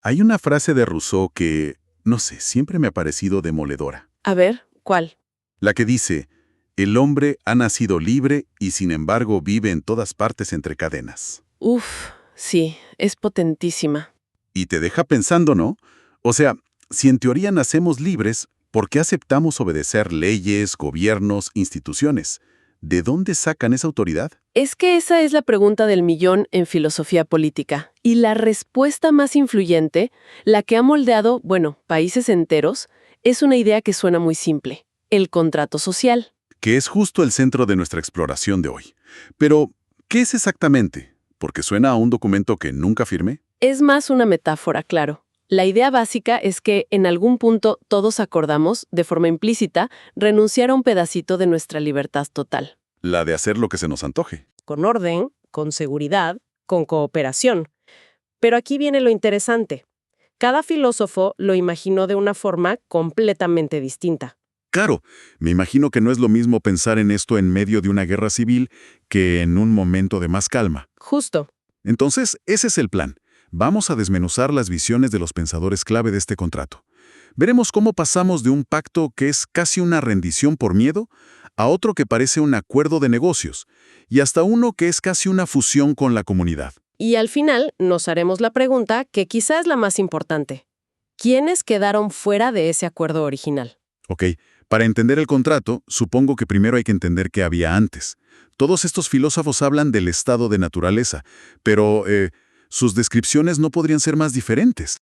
Hay una frase de Rousseau que, no sé, siempre me ha parecido demoledora. A ver, ¿cuál? La que dice, el hombre ha nacido libre y sin embargo vive en todas partes entre cadenas. Uf, sí, es potentísima. Y te deja pensando, ¿no? O sea, si en teoría nacemos libres, ¿por qué aceptamos obedecer leyes, gobiernos, instituciones? ¿De dónde sacan esa autoridad? Es que esa es la pregunta del millón en filosofía política. Y la respuesta más influyente, la que ha moldeado, países enteros, es una idea que suena muy simple: el contrato social. Que es justo el centro de nuestra exploración de hoy. Pero, ¿qué es exactamente? Porque suena a un documento que nunca firmé. Es más una metáfora, claro. La idea básica es que en algún punto todos acordamos, de forma implícita, renunciar a un pedacito de nuestra libertad total. La de hacer lo que se nos antoje. Con orden, con seguridad, con cooperación. Pero aquí viene lo interesante. Cada filósofo lo imaginó de una forma completamente distinta. Claro, me imagino que no es lo mismo pensar en esto en medio de una guerra civil que en un momento de más calma. Justo. Entonces, ese es el plan. Vamos a desmenuzar las visiones de los pensadores clave de este contrato. Veremos cómo pasamos de un pacto que es casi una rendición por miedo a otro que parece un acuerdo de negocios, y hasta uno que es casi una fusión con la comunidad. Y al final nos haremos la pregunta que quizá es la más importante. ¿Quiénes quedaron fuera de ese acuerdo original? Ok, para entender el contrato, supongo que primero hay que entender qué había antes. Todos estos filósofos hablan del estado de naturaleza, pero sus descripciones no podrían ser más diferentes.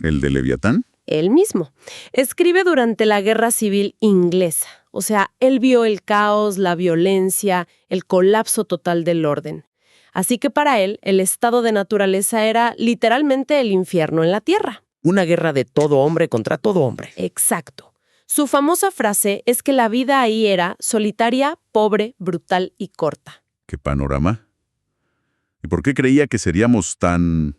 ¿El de Leviatán? Él mismo. Escribe durante la Guerra Civil Inglesa. O sea, él vio el caos, la violencia, el colapso total del orden. Así que para él, el estado de naturaleza era literalmente el infierno en la tierra. Una guerra de todo hombre contra todo hombre. Exacto. Su famosa frase es que la vida ahí era solitaria, pobre, brutal y corta. ¿Qué panorama? ¿Y por qué creía que seríamos tan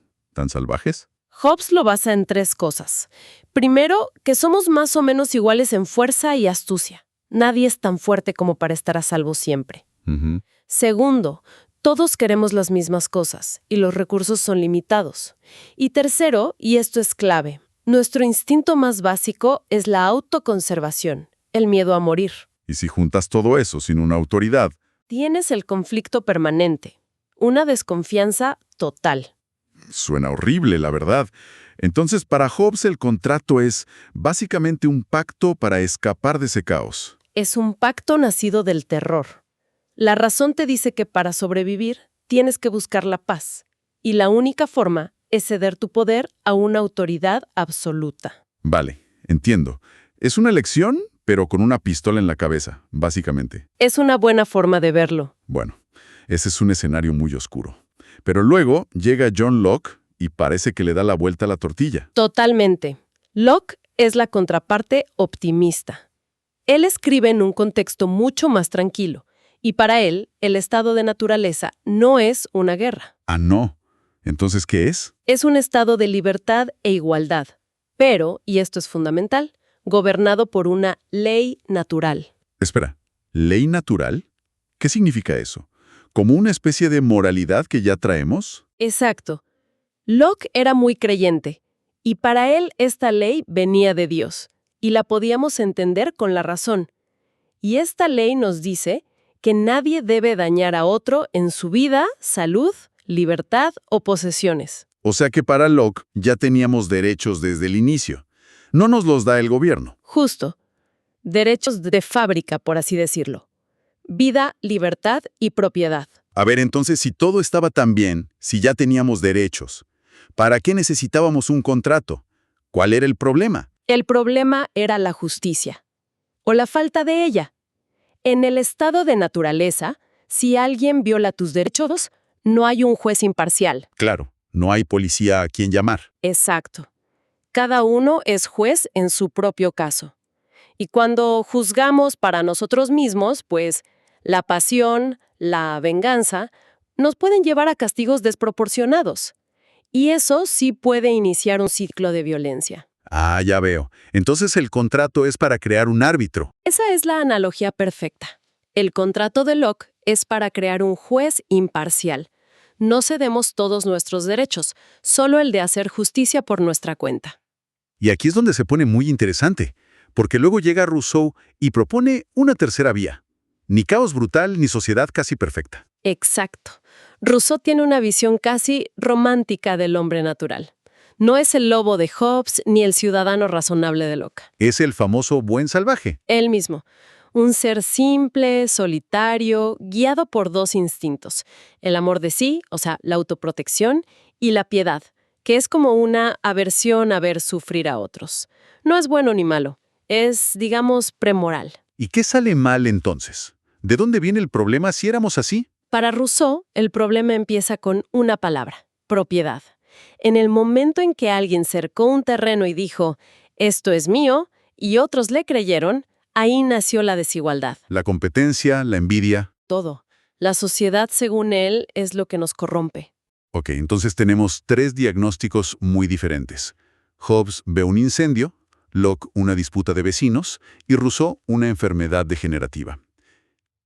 salvajes? Hobbes lo basa en 3 cosas. Primero, que somos más o menos iguales en fuerza y astucia. Nadie es tan fuerte como para estar a salvo siempre. Ujú. Segundo, todos queremos las mismas cosas y los recursos son limitados. Y tercero, y esto es clave, nuestro instinto más básico es la autoconservación, el miedo a morir. Y si juntas todo eso sin una autoridad, Tienes el conflicto permanente, una desconfianza total. suena horrible, la verdad. Entonces, para Hobbes el contrato es básicamente un pacto para escapar de ese caos. Es un pacto nacido del terror. La razón te dice que para sobrevivir tienes que buscar la paz, y la única forma es ceder tu poder a una autoridad absoluta. Vale, entiendo. Es una elección, pero con una pistola en la cabeza, básicamente. Es una buena forma de verlo. Bueno, ese es un escenario muy oscuro. Pero luego llega John Locke y parece que le da la vuelta a la tortilla. Totalmente. Locke es la contraparte optimista. Él escribe en un contexto mucho más tranquilo, y para él, el estado de naturaleza no es una guerra. Ah, no. Entonces, ¿qué es? Es un estado de libertad e igualdad, pero, y esto es fundamental, gobernado por una ley natural. Espera, ¿ley natural? ¿Qué significa eso? ¿Como una especie de moralidad que ya traemos? Exacto. Locke era muy creyente, y para él esta ley venía de Dios, y la podíamos entender con la razón. Y esta ley nos dice que nadie debe dañar a otro en su vida, salud, libertad o posesiones. O sea que para Locke ya teníamos derechos desde el inicio. No nos los da el gobierno. Justo. Derechos de fábrica, por así decirlo. Vida, libertad y propiedad. A ver, entonces, si todo estaba tan bien, si ya teníamos derechos, ¿para qué necesitábamos un contrato? ¿Cuál era el problema? El problema era la justicia, o la falta de ella. En el estado de naturaleza, si alguien viola tus derechos, no hay un juez imparcial. Claro, no hay policía a quien llamar. Exacto. Cada uno es juez en su propio caso. Y cuando juzgamos para nosotros mismos, pues la pasión, la venganza, nos pueden llevar a castigos desproporcionados. Y eso sí puede iniciar un ciclo de violencia. Ah, ya veo. Entonces el contrato es para crear un árbitro. Esa es la analogía perfecta. El contrato de Locke es para crear un juez imparcial, No cedemos todos nuestros derechos, solo el de hacer justicia por nuestra cuenta. Y aquí es donde se pone muy interesante, porque luego llega Rousseau y propone una tercera vía. Ni caos brutal ni sociedad casi perfecta. Exacto. Rousseau tiene una visión casi romántica del hombre natural. No es el lobo de Hobbes ni el ciudadano razonable de Locke. Es el famoso buen salvaje. Él mismo. Un ser simple, solitario, guiado por dos instintos. El amor de sí, o sea, la autoprotección, y la piedad, que es como una aversión a ver sufrir a otros. No es bueno ni malo. Es, digamos, premoral. ¿Y qué sale mal entonces? ¿De dónde viene el problema si éramos así? Para Rousseau, el problema empieza con una palabra: propiedad. En el momento en que alguien cercó un terreno y dijo, esto es mío, y otros le creyeron, ahí nació la desigualdad. La competencia, la envidia. Todo. La sociedad, según él, es lo que nos corrompe. Ok, entonces tenemos 3 diagnósticos muy diferentes. Hobbes ve un incendio, Locke una disputa de vecinos y Rousseau una enfermedad degenerativa.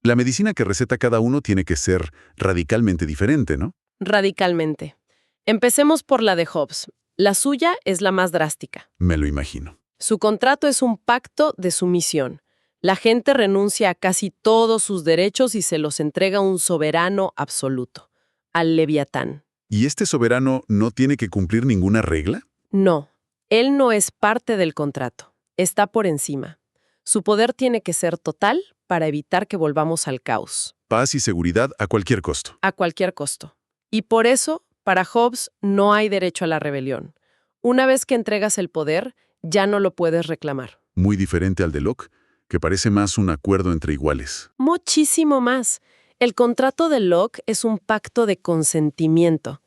La medicina que receta cada uno tiene que ser radicalmente diferente, ¿no? Radicalmente. Empecemos por la de Hobbes. La suya es la más drástica. Me lo imagino. Su contrato es un pacto de sumisión. La gente renuncia a casi todos sus derechos y se los entrega a un soberano absoluto, al Leviatán. ¿Y este soberano no tiene que cumplir ninguna regla? No, él no es parte del contrato. Está por encima. Su poder tiene que ser total para evitar que volvamos al caos. Paz y seguridad a cualquier costo. A cualquier costo. Y por eso, para Hobbes, no hay derecho a la rebelión. Una vez que entregas el poder, ya no lo puedes reclamar. Muy diferente al de Locke, que parece más un acuerdo entre iguales. Muchísimo más. El contrato de Locke es un pacto de consentimiento.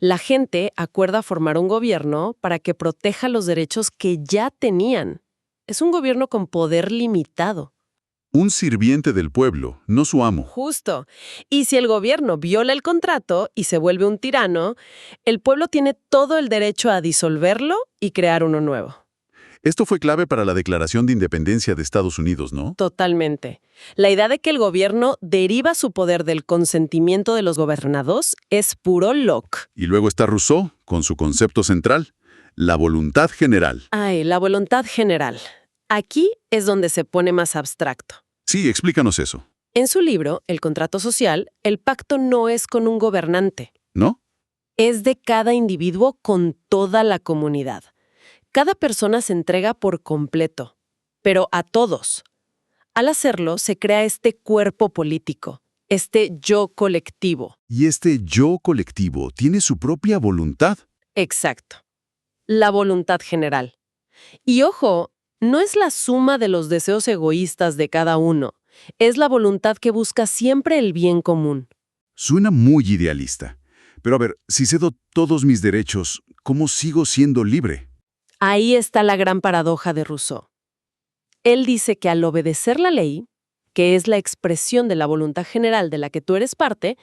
La gente acuerda formar un gobierno para que proteja los derechos que ya tenían. Es un gobierno con poder limitado. Un sirviente del pueblo, no su amo. Justo. Y si el gobierno viola el contrato y se vuelve un tirano, el pueblo tiene todo el derecho a disolverlo y crear uno nuevo. Esto fue clave para la Declaración de Independencia de Estados Unidos, ¿no? Totalmente. La idea de que el gobierno deriva su poder del consentimiento de los gobernados es puro Locke. Y luego está Rousseau, con su concepto central, la voluntad general. Ay, la voluntad general. Aquí es donde se pone más abstracto. Sí, explícanos eso, En su libro, El contrato social, el pacto no es con un gobernante. ¿no? Es de cada individuo con toda la comunidad. Cada persona se entrega por completo, pero a todos. Al hacerlo, se crea este cuerpo político, este yo colectivo. Y este yo colectivo tiene su propia voluntad. Exacto. La voluntad general. Y ojo, no es la suma de los deseos egoístas de cada uno. Es la voluntad que busca siempre el bien común. Suena muy idealista. Pero a ver, si cedo todos mis derechos, ¿cómo sigo siendo libre? Ahí está la gran paradoja de Rousseau. Él dice que al obedecer la ley, que es la expresión de la voluntad general de la que tú eres parte,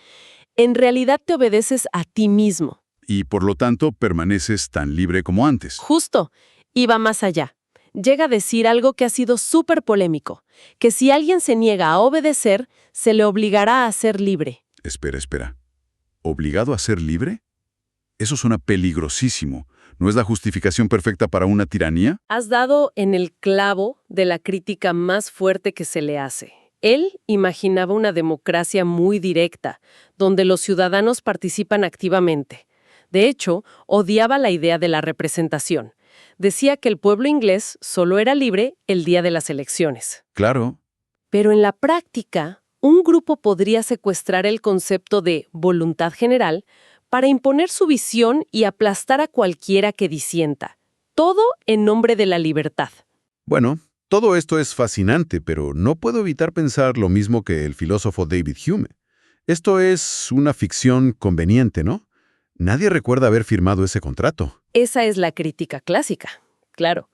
en realidad te obedeces a ti mismo. Y por lo tanto, permaneces tan libre como antes. Justo. Y va más allá. Llega a decir algo que ha sido súper polémico, que si alguien se niega a obedecer, se le obligará a ser libre. Espera. ¿Obligado a ser libre? Eso suena peligrosísimo. ¿No es la justificación perfecta para una tiranía? Has dado en el clavo de la crítica más fuerte que se le hace. Él imaginaba una democracia muy directa, donde los ciudadanos participan activamente. De hecho, odiaba la idea de la representación. Decía que el pueblo inglés solo era libre el día de las elecciones. Claro. Pero en la práctica, un grupo podría secuestrar el concepto de voluntad general para imponer su visión y aplastar a cualquiera que disienta. Todo en nombre de la libertad. Bueno, todo esto es fascinante, pero no puedo evitar pensar lo mismo que el filósofo David Hume. Esto es una ficción conveniente, ¿no? Nadie recuerda haber firmado ese contrato. Esa es la crítica clásica, claro.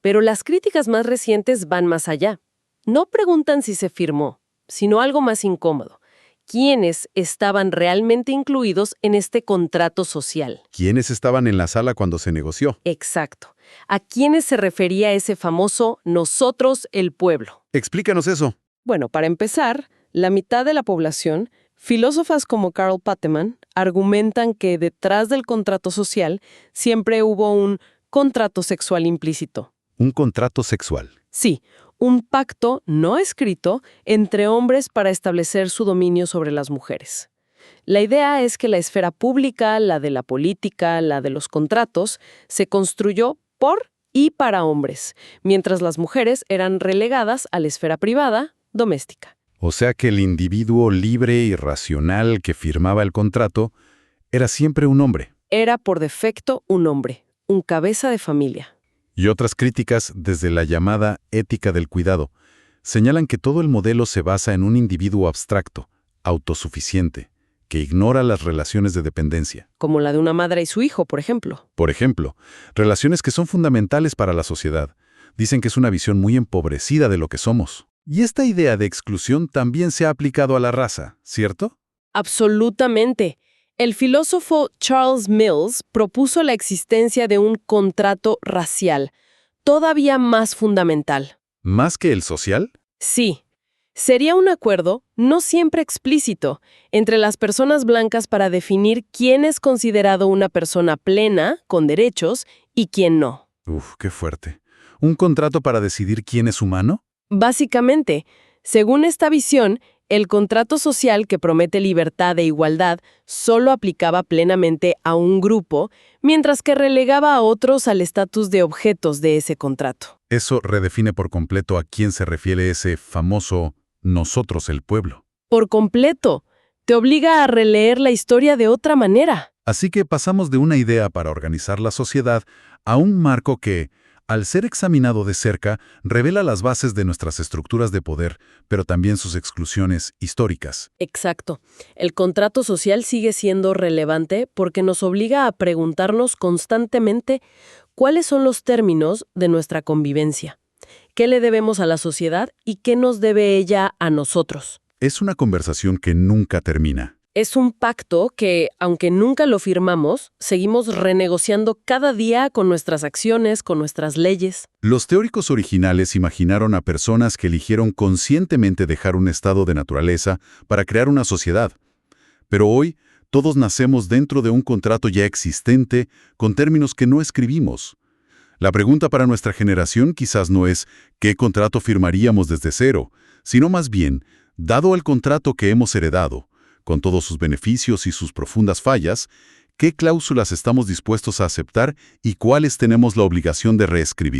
Pero las críticas más recientes van más allá. No preguntan si se firmó, sino algo más incómodo. ¿Quiénes estaban realmente incluidos en este contrato social? ¿Quiénes estaban en la sala cuando se negoció? Exacto. ¿A quiénes se refería ese famoso nosotros, el pueblo? Explícanos eso. Bueno, para empezar, la mitad de la población, filósofas como Karl Pateman, argumentan que detrás del contrato social siempre hubo un contrato sexual implícito. Un contrato sexual. Sí, un pacto no escrito entre hombres para establecer su dominio sobre las mujeres. La idea es que la esfera pública, la de la política, la de los contratos, se construyó por y para hombres, mientras las mujeres eran relegadas a la esfera privada, doméstica. O sea que el individuo libre y racional que firmaba el contrato era siempre un hombre. Era por defecto un hombre, un cabeza de familia. Y otras críticas, desde la llamada ética del cuidado, señalan que todo el modelo se basa en un individuo abstracto, autosuficiente, que ignora las relaciones de dependencia. Como la de una madre y su hijo, por ejemplo. Por ejemplo, relaciones que son fundamentales para la sociedad. Dicen que es una visión muy empobrecida de lo que somos. Y esta idea de exclusión también se ha aplicado a la raza, ¿cierto? Absolutamente. El filósofo Charles Mills propuso la existencia de un contrato racial, todavía más fundamental. ¿Más que el social? Sí. Sería un acuerdo, no siempre explícito, entre las personas blancas para definir quién es considerado una persona plena, con derechos, y quién no. Uf, qué fuerte. ¿Un contrato para decidir quién es humano? Básicamente, según esta visión, el contrato social que promete libertad e igualdad solo aplicaba plenamente a un grupo, mientras que relegaba a otros al estatus de objetos de ese contrato. Eso redefine por completo a quién se refiere ese famoso nosotros el pueblo. Por completo, te obliga a releer la historia de otra manera. Así que pasamos de una idea para organizar la sociedad a un marco que, al ser examinado de cerca, revela las bases de nuestras estructuras de poder, pero también sus exclusiones históricas. Exacto. El contrato social sigue siendo relevante porque nos obliga a preguntarnos constantemente cuáles son los términos de nuestra convivencia, qué le debemos a la sociedad y qué nos debe ella a nosotros. Es una conversación que nunca termina. Es un pacto que, aunque nunca lo firmamos, seguimos renegociando cada día con nuestras acciones, con nuestras leyes. Los teóricos originales imaginaron a personas que eligieron conscientemente dejar un estado de naturaleza para crear una sociedad. Pero hoy, todos nacemos dentro de un contrato ya existente, con términos que no escribimos. La pregunta para nuestra generación quizás no es ¿qué contrato firmaríamos desde cero?, sino más bien, dado el contrato que hemos heredado, con todos sus beneficios y sus profundas fallas, ¿qué cláusulas estamos dispuestos a aceptar y cuáles tenemos la obligación de reescribir?